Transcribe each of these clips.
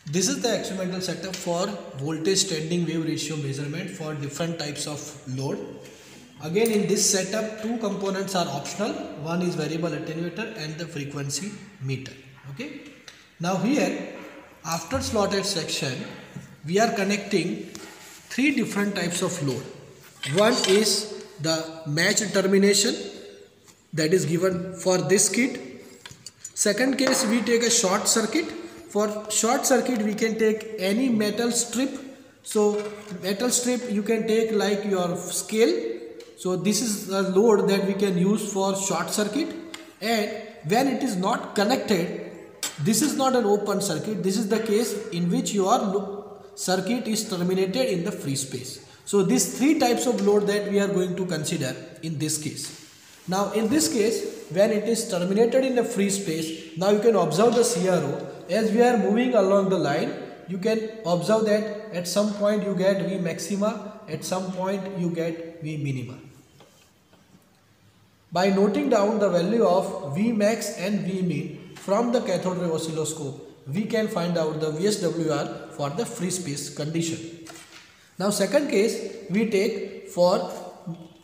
This is the experimental setup for voltage standing wave ratio measurement for different types of load. Again, in this setup, two components are optional. One is variable attenuator and the frequency meter. Okay. Now here, after slotted section, we are connecting three different types of load. One is the match termination that is given for this kit. Second case, we take a short circuit. For short circuit, we can take any metal strip. So metal strip you can take like your scale. So this is the load that we can use for short circuit. And when it is not connected, this is not an open circuit. This is the case in which your circuit is terminated in the free space. So these three types of load that we are going to consider in this case. Now in this case, when it is terminated in the free space, now you can observe the CRO. As we are moving along the line, you can observe that at some point you get V maxima, at some point you get V minima. By noting down the value of V max and V min from the cathode ray oscilloscope, we can find out the VSWR for the free space condition. Now second case we take for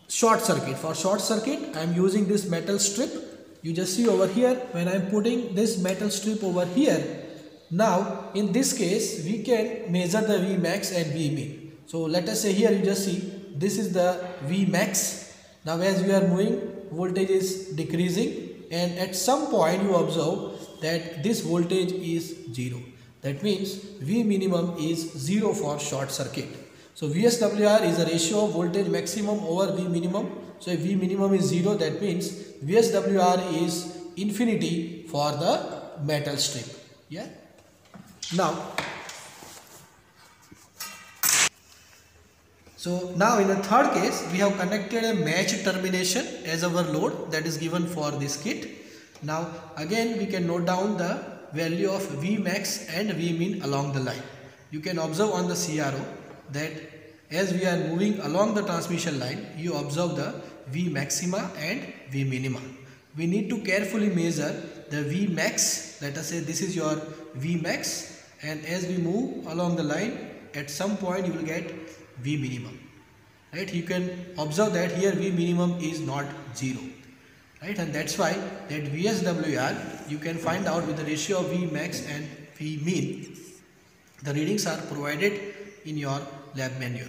short circuit. For short circuit, I am using this metal strip. You just see over here when I am putting this metal strip over here. Now in this case we can measure the V max and V min. So let us say here you just see this is the V max. Now as we are moving, voltage is decreasing and at some point you observe that this voltage is 0. That means V minimum is 0 for short circuit. So VSWR is a ratio of voltage maximum over V minimum. So if V minimum is 0, that means VSWR is infinity for the metal strip. Yeah. Now in the third case, we have connected a match termination as our load that is given for this kit. Now again we can note down the value of V max and V min along the line. You can observe on the CRO that as we are moving along the transmission line, you observe the V maxima and V minima. We need to carefully measure the V max. Let us say this is your V max, and as we move along the line, at some point you will get V minimum. Right? You can observe that here V minimum is not 0. Right? And that's why that VSWR you can find out with the ratio of V max and V min. The readings are provided in your lab manual.